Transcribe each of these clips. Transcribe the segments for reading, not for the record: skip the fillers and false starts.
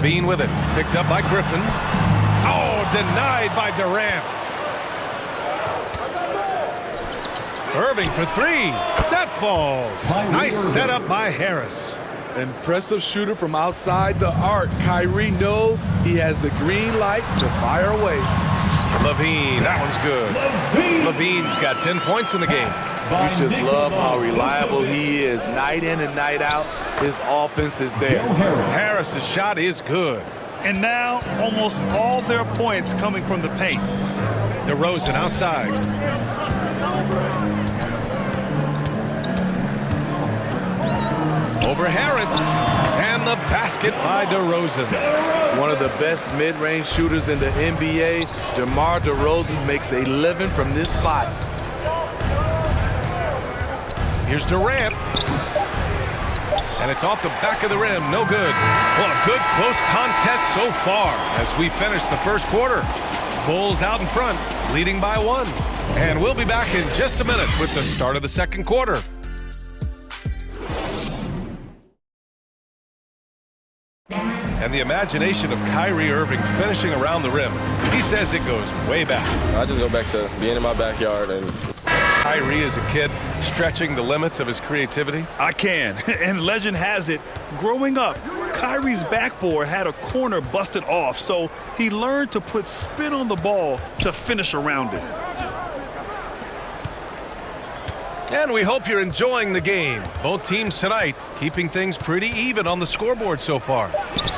LaVine with it. Picked up by Griffin. Oh, denied by Durant. Irving for three. That falls. Nice setup by Harris. Impressive shooter from outside the arc. Kyrie knows he has the green light to fire away. LaVine, that one's good. LaVine's got 10 points in the game. You just love how reliable he is. Night in and night out, his offense is there. Harris's shot is good. And now almost all their points coming from the paint. DeRozan outside. Over Harris, and the basket by DeRozan. One of the best mid-range shooters in the NBA, DeMar DeRozan makes a living from this spot. Here's Durant. And it's off the back of the rim, no good. Well, a good close contest so far as we finish the first quarter. Bulls out in front, leading by 1. And we'll be back in just a minute with the start of the second quarter. And the imagination of Kyrie Irving finishing around the rim. He says it goes way back. I just go back to being in my backyard. And Kyrie as a kid stretching the limits of his creativity. I can. And legend has it, growing up, Kyrie's backboard had a corner busted off, so he learned to put spin on the ball to finish around it. And we hope you're enjoying the game. Both teams tonight keeping things pretty even on the scoreboard so far.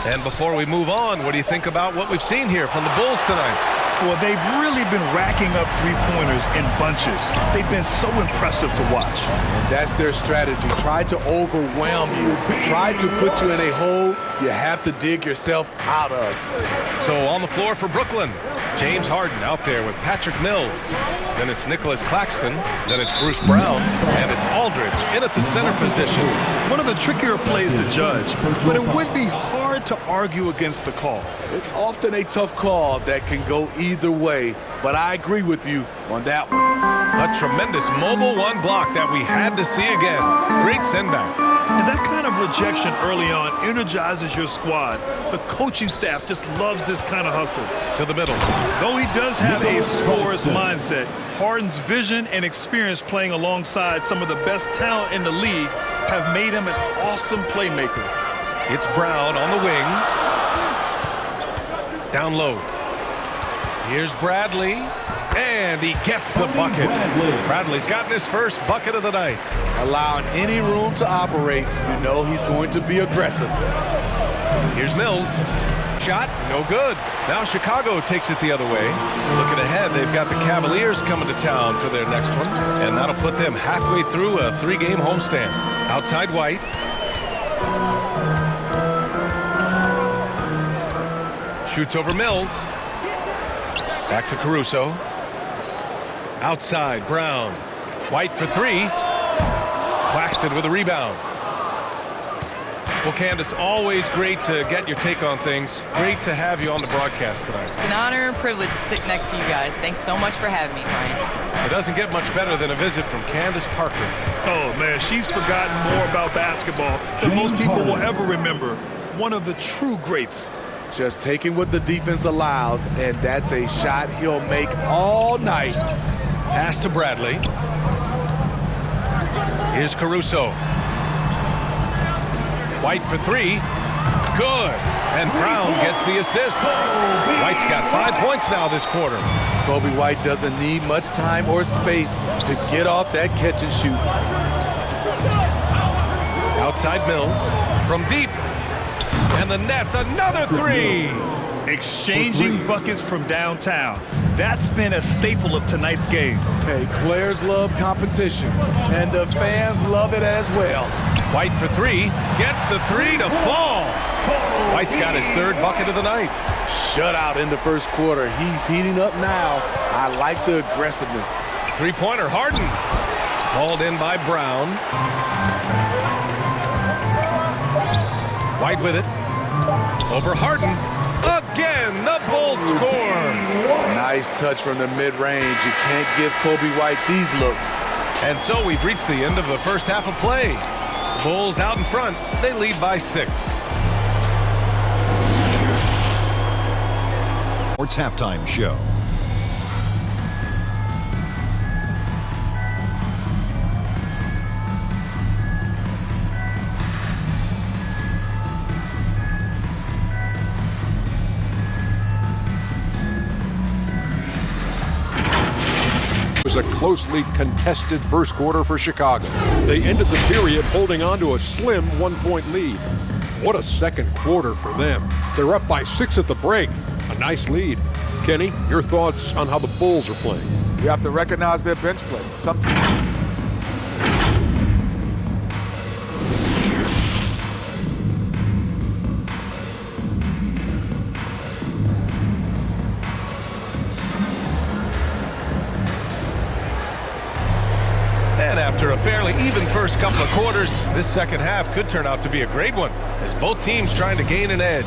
And before we move on, what do you think about what we've seen here from the Bulls tonight? Well, they've really been racking up three-pointers in bunches. They've been so impressive to watch. And that's their strategy. Try to overwhelm you. Try to put you in a hole you have to dig yourself out of. So on the floor for Brooklyn, James Harden out there with Patrick Mills. Then it's Nicholas Claxton. Then it's Bruce Brown. And it's Aldridge in at the center position. One of the trickier plays to judge, but it would be hard to argue against the call. It's often a tough call that can go either way, but I agree with you on that one. A tremendous mobile one block that we had to see again. Great send-back. And that kind of rejection early on energizes your squad. The coaching staff just loves this kind of hustle. To the middle. Though he does have a scorer's mindset, Harden's vision and experience playing alongside some of the best talent in the league have made him an awesome playmaker. It's Brown on the wing. Down low. Here's Bradley. And he gets the bucket. Bradley's gotten his first bucket of the night. Allowing any room to operate, you know he's going to be aggressive. Here's Mills. Shot, no good. Now Chicago takes it the other way. Looking ahead, they've got the Cavaliers coming to town for their next one. And that'll put them halfway through a 3-game homestand. Outside White. Shoots over Mills. Back to Caruso. Outside, Brown. White for 3. Claxton with a rebound. Well, Candace, always great to get your take on things. Great to have you on the broadcast tonight. It's an honor and privilege to sit next to you guys. Thanks so much for having me, Ryan. It doesn't get much better than a visit from Candace Parker. Oh, man, she's forgotten more about basketball than most people will ever remember. One of the true greats. Just taking what the defense allows, and that's a shot he'll make all night. Pass to Bradley. Here's Caruso. White for 3. Good. And Brown gets the assist. White's got 5 points now this quarter. Kobe White doesn't need much time or space to get off that catch and shoot. Outside Mills. From deep. And the Nets, another 3. Exchanging buckets from downtown. That's been a staple of tonight's game. Hey, players love competition, and the fans love it as well. White for 3. Gets the 3 to fall. White's got his 3rd bucket of the night. Shutout in the first quarter. He's heating up now. I like the aggressiveness. 3-pointer, Harden. Hauled in by Brown. White with it. Over Harden. Again, the Bulls score. Nice touch from the mid-range. You can't give Kobe White these looks. And so we've reached the end of the first half of play. Bulls out in front. They lead by 6. Sports Halftime Show. It was a closely contested first quarter for Chicago. They ended the period holding on to a slim 1-point lead. What a second quarter for them. They're up by 6 at the break. A nice lead. Kenny, your thoughts on how the Bulls are playing? You have to recognize their bench play. And after a fairly even first couple of quarters, this second half could turn out to be a great one as both teams trying to gain an edge.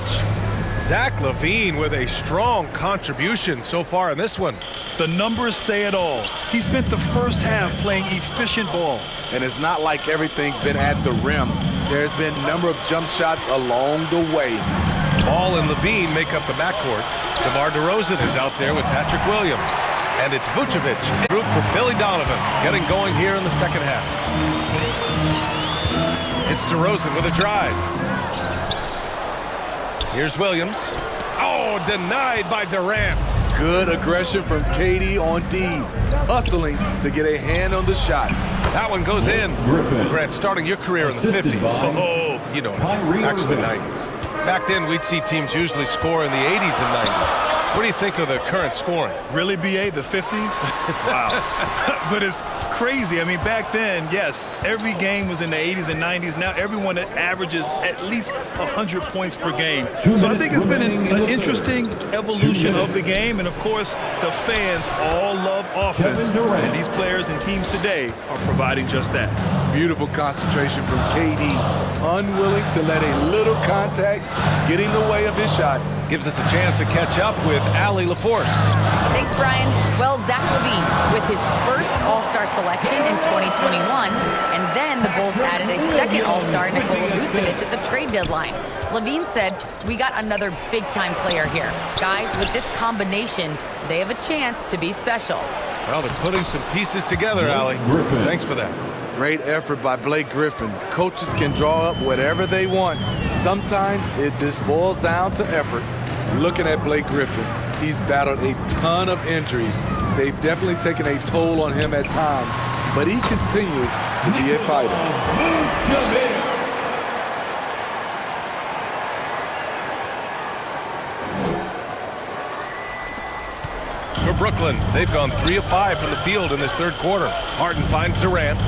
Zach LaVine with a strong contribution so far in this one. The numbers say it all. He spent the first half playing efficient ball. And it's not like everything's been at the rim. There's been a number of jump shots along the way. Ball and LaVine make up the backcourt. DeMar DeRozan is out there with Patrick Williams. And it's Vucevic, group for Billy Donovan, getting going here in the second half. It's DeRozan with a drive. Here's Williams. Oh, denied by Durant. Good aggression from KD on D, hustling to get a hand on the shot. That one goes in. Grant, starting your career in the 50s. Oh, you know, actually the 90s. Back then, we'd see teams usually score in the 80s and 90s. What do you think of the current scoring? Really, BA, the 50s? Wow. But it's crazy. I mean, back then, yes, every game was in the 80s and 90s. Now everyone averages at least 100 points per game. So I think it's been an interesting evolution of the game. And, of course, the fans all love offense. And these players and teams today are providing just that. Beautiful concentration from KD. Unwilling to let a little contact get in the way of his shot. Gives us a chance to catch up with Allie LaForce. Thanks, Brian. Well, Zach LaVine with his first All-Star selection in 2021, and then the Bulls added a second All-Star, Nikola Vucevic, at the trade deadline. LaVine said, "We got another big-time player here. Guys, with this combination, they have a chance to be special." Well, they're putting some pieces together, Allie. Thanks for that. Great effort by Blake Griffin. Coaches can draw up whatever they want. Sometimes it just boils down to effort. Looking at Blake Griffin, he's battled a ton of injuries. They've definitely taken a toll on him at times, but he continues to be a fighter. For Brooklyn, they've gone 3 of 5 from the field in this third quarter. Harden finds Durant.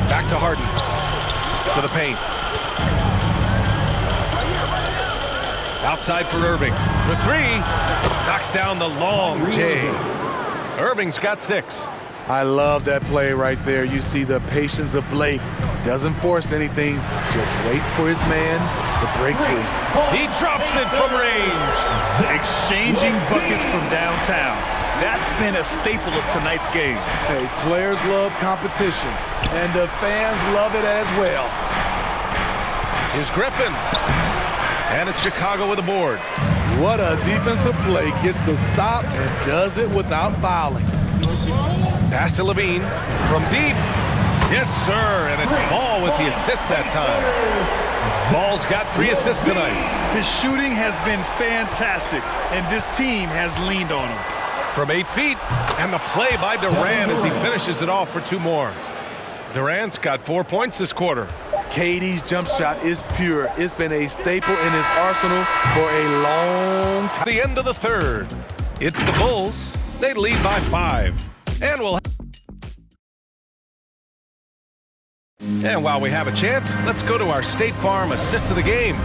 Back to Harden. To the paint. Outside for Irving. For 3. Knocks down the long J. Irving's got 6. I love that play right there. You see the patience of Blake. Doesn't force anything. Just waits for his man to break free. He drops it from range. Exchanging buckets from downtown. That's been a staple of tonight's game. Hey, players love competition, and the fans love it as well. Here's Griffin. And it's Chicago with a board. What a defensive play. Gets the stop and does it without fouling. Pass to LaVine from deep. Yes, sir. And it's Ball with the assist that time. Ball's got 3 assists tonight. His shooting has been fantastic, and this team has leaned on him. From 8 feet, and the play by Durant as he finishes it off for 2 more. Durant's got 4 points this quarter. KD's jump shot is pure. It's been a staple in his arsenal for a long time. The end of the third. It's the Bulls. They lead by 5. And while we have a chance, let's go to our State Farm assist of the game.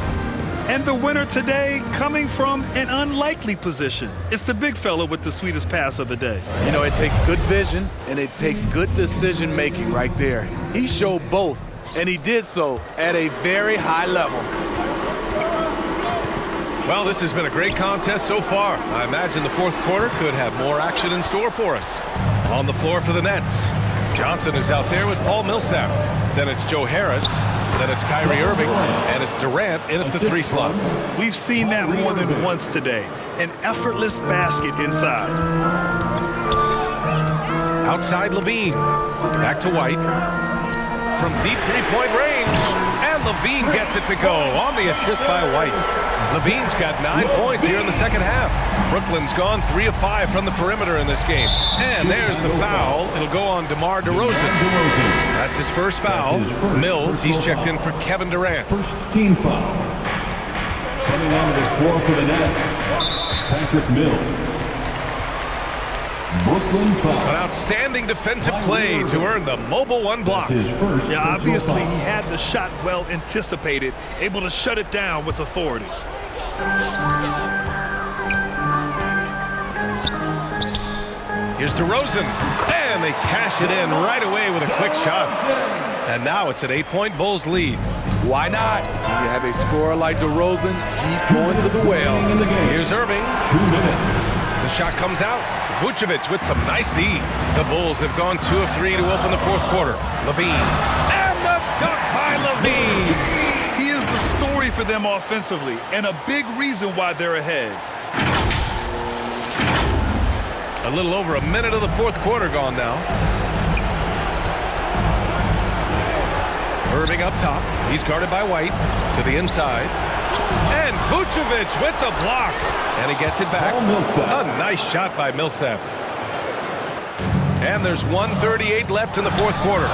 And the winner today coming from an unlikely position. It's the big fella with the sweetest pass of the day. You know, it takes good vision and it takes good decision making right there. He showed both, and he did so at a very high level. Well, this has been a great contest so far. I imagine the fourth quarter could have more action in store for us. On the floor for the Nets, Johnson is out there with Paul Millsap. Then it's Joe Harris. Then it's Kyrie Irving, and it's Durant in at the 3 slot. We've seen that more than once today. An effortless basket inside. Outside Levine. Back to White. From deep three-point range. And Levine gets it to go on the assist by White. Levine's got 9 points here in the second half. Brooklyn's gone 3 of 5 from the perimeter in this game. And there's the foul. It'll go on DeMar DeRozan. That's his first foul. Mills, he's checked in for Kevin Durant. First team foul. Coming on to the floor for the Nets, Patrick Mills. Brooklyn foul. An outstanding defensive play to earn the mobile 1 block. Yeah, obviously he had the shot well anticipated, able to shut it down with authority. Here's DeRozan, and they cash it in right away with a quick shot. And now it's an 8-point Bulls lead. Why not? When you have a scorer like DeRozan, keep going to the well. Here's Irving. 2 minutes. The shot comes out. Vucevic with some nice D. The Bulls have gone 2 of 3 to open the fourth quarter. Levine. And the dunk by Levine. He is the story for them offensively, and a big reason why they're ahead. A little over a minute of the fourth quarter gone now. Irving up top. He's guarded by White. To the inside. And Vucevic with the block. And he gets it back. A nice shot by Millsap. And there's 1:38 left in the fourth quarter.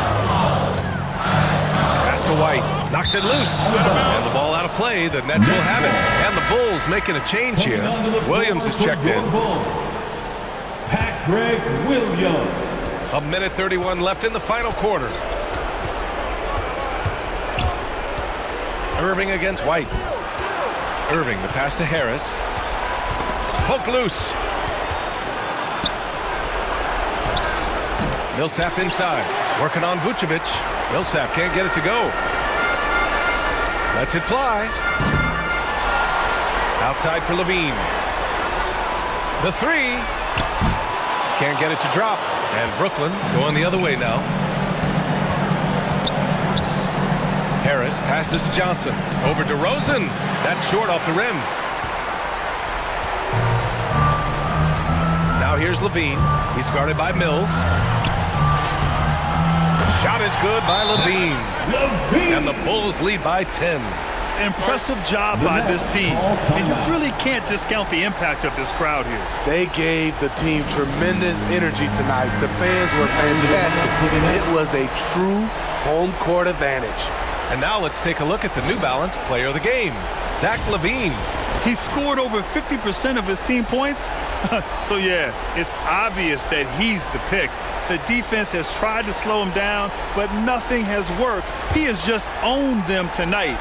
Pass to White. Knocks it loose. And the ball out of play. The Nets will have it. And the Bulls making a change here. Williams is checked in. Patrick Williams. A minute 31 left in the final quarter. Irving against White. Irving, the pass to Harris. Poke loose. Millsap inside. Working on Vucevic. Millsap can't get it to go. Lets it fly. Outside for Levine. The 3. Can't get it to drop. And Brooklyn going the other way now. Harris passes to Johnson. Over to DeRozan. That's short off the rim. Now here's Levine. He's guarded by Mills. Shot is good by Levine. And the Bulls lead by 10. Impressive job by this team. And you really can't discount the impact of this crowd here. They gave the team tremendous energy tonight. The fans were fantastic. It was a true home court advantage. And now let's take a look at the New Balance player of the game, Zach LaVine. He scored over 50% of his team points. So yeah, it's obvious that he's the pick. The defense has tried to slow him down, but nothing has worked. He has just owned them tonight.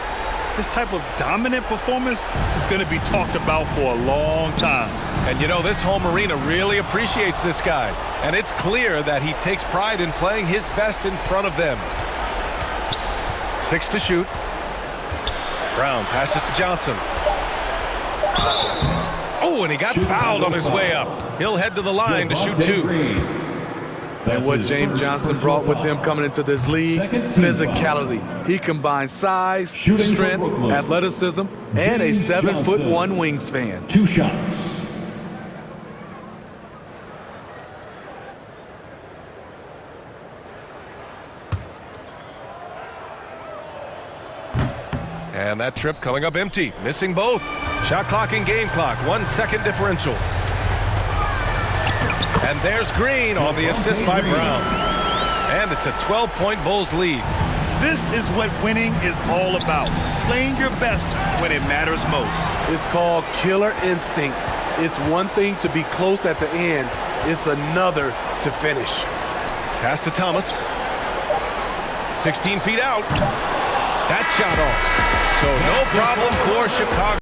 This type of dominant performance is going to be talked about for a long time. And you know, this home arena really appreciates this guy. And it's clear that he takes pride in playing his best in front of them. 6 to shoot. Brown passes to Johnson. Oh, and he got fouled on his way up. He'll head to the line to shoot 2. And what James Johnson brought with him coming into this league, physicality. He combines size, strength, athleticism, and a 7'1" wingspan. 2 shots. And that trip coming up empty, missing both. Shot clock and game clock, 1 second differential. And there's Green on the assist by Brown. And it's a 12-point Bulls lead. This is what winning is all about. Playing your best when it matters most. It's called killer instinct. It's one thing to be close at the end. It's another to finish. Pass to Thomas. 16 feet out. That shot off. So no problem for Chicago.